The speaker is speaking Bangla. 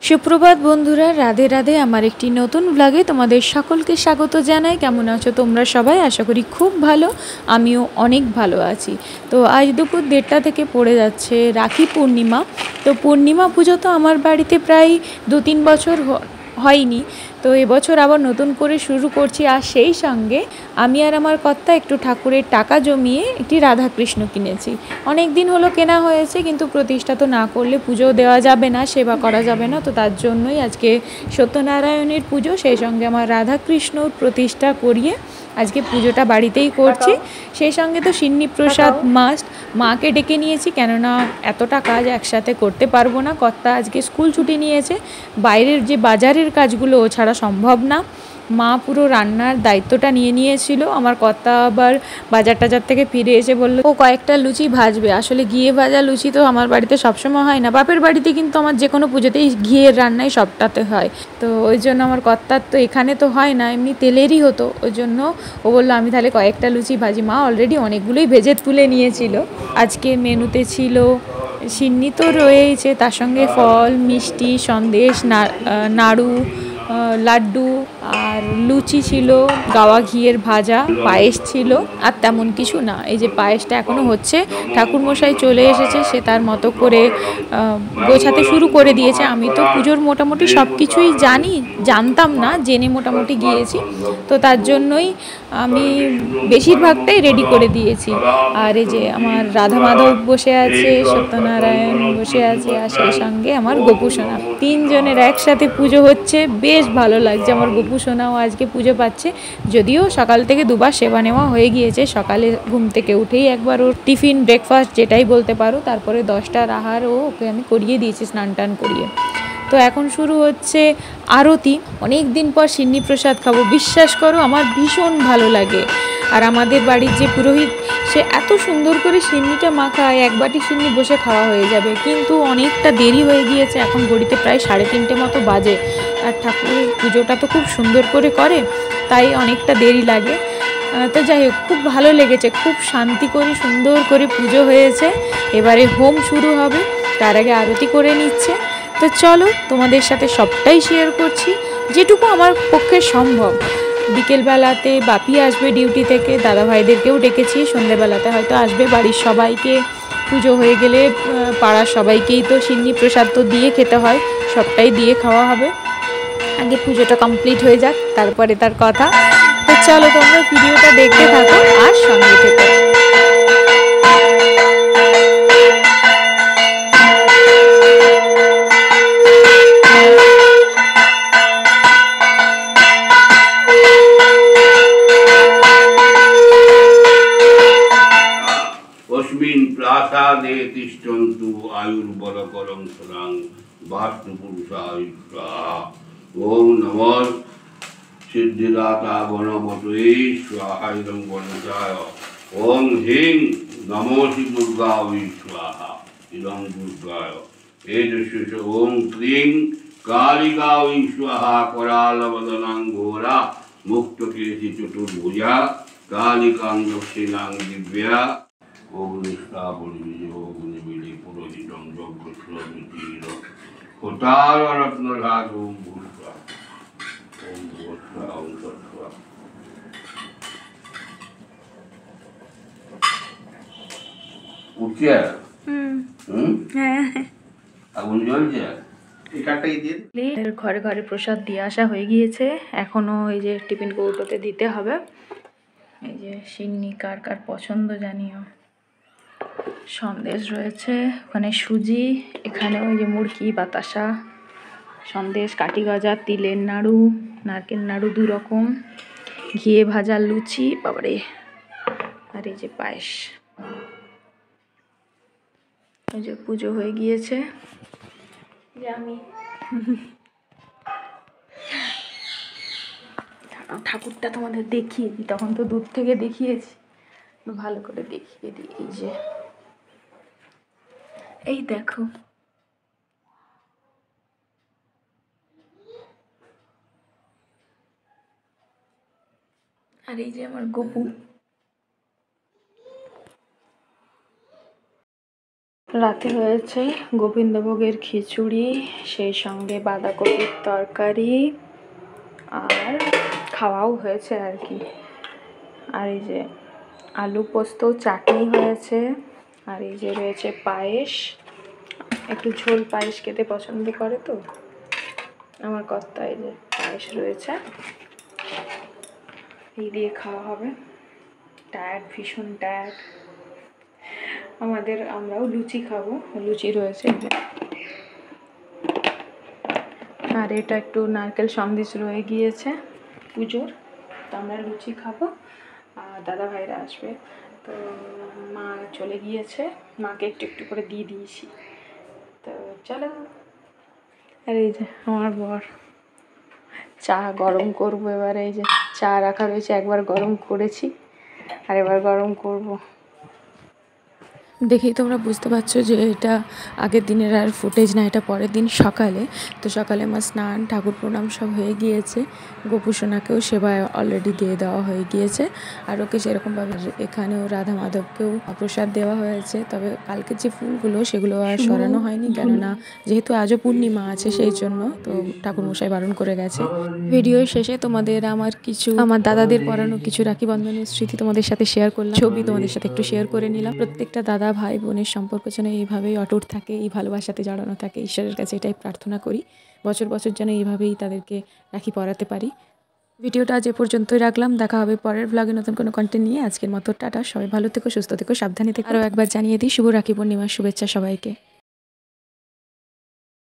সুপ্রভাত বন্ধুরা, রাধে রাধে। আমার একটি নতুন ব্লগে তোমাদের সকলকে স্বাগত জানাই। কেমন আছো তোমরা সবাই? আশা করি খুব ভালো, আমিও অনেক ভালো আছি। তো আজ দুপুর 1:30 থেকে পড়ে যাচ্ছে রাখি পূর্ণিমা। তো পূর্ণিমা পুজো তো আমার বাড়িতে প্রায় 2-3 বছর হয়নি, তো এবছর আবার নতুন করে শুরু করছি। আর সেই সঙ্গে আমি আর আমার কর্তা একটু ঠাকুরের টাকা জমিয়ে একটি রাধাকৃষ্ণ কিনেছি। অনেক দিন হলো কেনা হয়েছে, কিন্তু প্রতিষ্ঠা তো না করলে পুজো দেওয়া যাবে না, সেবা করা যাবে না। তো তার জন্যই আজকে সত্যনারায়ণের পুজো, সেই সঙ্গে আমার রাধাকৃষ্ণর প্রতিষ্ঠা করিয়ে আজকে পুজোটা বাড়িতেই করছি। সেই সঙ্গে তো সিন্নি প্রসাদ মাস্ট, মাকে ডেকে নিয়েছি, কেননা এতটা কাজ একসাথে করতে পারবো না। কর্তা আজকে স্কুল ছুটি নিয়েছে, বাইরের যে বাজারের কাজগুলো ও ছাড়া সম্ভব না। মা পুরো রান্নার দায়িত্বটা নিয়েছিল। আমার কর্তা আবার বাজার থেকে ফিরে এসে বললো ও কয়েকটা লুচি ভাজবে। আসলে ঘিয়ে ভাজা লুচি তো আমার বাড়িতে সবসময় হয় না, বাপের বাড়িতে কিন্তু আমার যে কোনো পুজোতেই ঘিয়ের রান্নাই সবটাতে হয়। তো ওই জন্য আমার কর্তার তো এখানে তো হয় না, এমনি তেলেরই হতো। ওই জন্য ও বললো আমি তাহলে কয়েকটা লুচি ভাজি। মা অলরেডি অনেকগুলোই ভেজে তুলে নিয়েছিল। আজকে মেনুতে ছিল সিন্নি তো রয়েছে, তার সঙ্গে ফল, মিষ্টি, সন্দেশ, নাড়ু, লাড্ডু আর লুচি ছিল, গাওয়া ঘিয়ের ভাজা, পায়েস ছিল। আর তেমন কিছু না। এই যে পায়েসটা এখনও হচ্ছে, ঠাকুরমশাই চলে এসেছে, সে তার মতো করে গোছাতে শুরু করে দিয়েছে। আমি তো পুজোর মোটামুটি সব কিছুই জানতাম না, জেনে মোটামুটি গিয়েছি। তো তার জন্যই আমি বেশিরভাগটাই রেডি করে দিয়েছি। আর এই যে আমার রাধা মাধব বসে আছে, সত্যনারায়ণ বসে আছে, আর সেই সঙ্গে আমার গোপু সোনা, 3 জনের একসাথে পুজো হচ্ছে। বেশ ভালো লাগছে। আমার গোপু সোনাও আজকে পুজো পাচ্ছে, যদিও সকাল থেকে 2বার সেবা নেওয়া হয়ে গিয়েছে। সকালে ঘুম থেকে উঠেই একবার ওর টিফিন, ব্রেকফাস্ট যেটাই বলতে পারো, তারপরে 10টার আহার ওকে আমি করিয়ে দিয়েছি, স্নান টান করিয়ে। তো এখন শুরু হচ্ছে আরতি। অনেক দিন পর সিন্নি প্রসাদ খাবো, বিশ্বাস করো আমার ভীষণ ভালো লাগে। আর আমাদের বাড়ির যে পুরোহিত, সে এত সুন্দর করে সিন্নিটা মাখায়, 1 বাটি সিন্নি বসে খাওয়া হয়ে যাবে। কিন্তু অনেকটা দেরি হয়ে গিয়েছে, এখন ঘড়িতে প্রায় 3:30 মতো বাজে। আর ঠাকুরের পুজোটা তো খুব সুন্দর করে, তাই অনেকটা দেরি লাগে। তো যাই হোক, খুব ভালো লেগেছে, খুব শান্তি করে সুন্দর করে পুজো হয়েছে। এবারে হোম শুরু হবে, তার আগে আরতি করে নিচ্ছে। তো চলো, তোমাদের সাথে সবটাই শেয়ার করছি, যেটুকু আমার পক্ষে সম্ভব। বিকেলবেলাতে বাপি আসবে ডিউটি থেকে, দাদাভাইদেরকেও ডেকেছি, সন্ধ্যেবেলাতে হয়তো আসবে। বাড়ির সবাইকে পুজো হয়ে গেলে পাড়ার সবাইকেই তো সিন্নি প্রসাদ তো দিয়ে খেতে হয়, সবটাই দিয়ে খাওয়া হবে। আগে পুজোটা কমপ্লিট হয়ে যাক, তারপরে তার কথা। তো চলো, তোমরা ভিডিওটা দেখতে থাকো আর সঙ্গে থেকো। प्रासादे तिष्ठन्तु आयुर्बलकरं सदां वास्तुपुरुषाय स्वाहा। ओम नमो सिद्धिदाता गणपतये स्वाहा इदं गणेशाय। ओम ह्रीं नमो श्री दुर्गायै स्वाहा इदं दुर्गाय। एतस्य ओम क्लीं कालिकायै स्वाहा करालवदनां घोरा मुक्तकेशि चतुर्भुजा कालिकां दक्षिणां दिव्या। অগ্নিষ্টাবলী অগ্নিবিলি পুরোহিতং যজ্ঞশ্রীর কোটার রত্নরাগ ওম ভূস্বা ওম ভূস্বা ওম তৎস্বা। উঠছে? আগুন জ্বলছে? ঘরে ঘরে প্রসাদ দিয়ে আসা হয়ে গিয়েছে, এখনো এই যে টিফিন কৌটোতে দিতে হবে। এই যে সিন্নি কার কার পছন্দ জানিও। সন্দেশ রয়েছে, ওখানে সুজি, এখানে ওই যে মুড়কি, বাতাসা, সন্দেশ, কাঠি গজা, তিলের নাড়ু, নারকেল নাড়ু 2 রকম, ঘিয়ে ভাজা লুচি, বাবারে, আর এই যে পায়েস। এই যে পুজো হয়ে গিয়েছে, যে আমি ঠাকুরটা তোমাদের দেখিয়ে দিই, তখন তো দূর থেকে দেখিয়েছি, ভালো করে দেখিয়ে দিই। এই যে এই দেখো, আর এই যে আমার গোপু। রাতে হয়েছে গোবিন্দভোগের খিচুড়ি, সেই সঙ্গে বাঁধাকপির তরকারি, আর খাওয়াও হয়েছে আর কি। আর এই যে আলু পোস্ত চাটনি হয়েছে, আর এই যে রয়েছে পায়েস। একটু ঝোল পায়েস খেতে পছন্দ করে তো আমার কর্তা। এই যে পায়েস রয়েছে, এই দিয়ে খাওয়া হবে। টায়ার্ড, ভীষণ টায়ার্ড আমাদের। আমরাও লুচি খাবো, লুচি রয়েছে। আর এটা একটু নারকেল সন্দেশ রয়ে গিয়েছে পুজোর, তো আমরা লুচি খাবো। আর দাদা ভাইরা আসবে, তো মা চলে গিয়েছে, মাকে একটু একটু করে দিয়ে দিয়েছি। তো চলো। আর এই যে আমার বর চা গরম করবো এবার। এই যে চা রাখা রয়েছে, একবার গরম করেছি আর এবার গরম করব। দেখেই তোমরা বুঝতে পারছো যে এটা আগের দিনের আর ফুটেজ না, এটা পরের দিন সকালে। তো সকালে আমার স্নান, ঠাকুর প্রণাম সব হয়ে গিয়েছে। গোপুসোনাকেও সেবায় অলরেডি দিয়ে দেওয়া হয়ে গিয়েছে, আর ওকে সেরকমভাবে এখানেও রাধা মাধবকেও প্রসাদ দেওয়া হয়েছে। তবে কালকের যে ফুলগুলো সেগুলো আর সরানো হয়নি, কেননা যেহেতু আজও পূর্ণিমা আছে সেই জন্য, তো ঠাকুরমশাই বারণ করে গেছে। ভিডিওর শেষে তোমাদের আমার দাদাদের পরানো কিছু রাখি বন্ধনের স্মৃতি তোমাদের সাথে শেয়ার করলাম, ছবি তোমাদের সাথে একটু শেয়ার করে নিলাম। প্রত্যেকটা দাদা ভাই বোনের সম্পর্ক যেন এইভাবেই অটুট থাকে, এই ভালোবাসাতে জড়ানো থাকে। ঈশ্বরের কাছে এটাই প্রার্থনা করি, বছর বছর যেন এইভাবেই তাদেরকে রাখি পরাতে পারি। ভিডিওটা আজ এ পর্যন্তই রাখলাম, দেখা হবে পরের ব্লগে নতুন কোনো কন্টেন্ট নিয়ে। আজকের মতো টাটা, সবাই ভালো থেকো, সুস্থ থেকো, সাবধানে থেকো। আরও একবার জানিয়ে দিই শুভ রাখি পূর্ণিমার শুভেচ্ছা সবাইকে।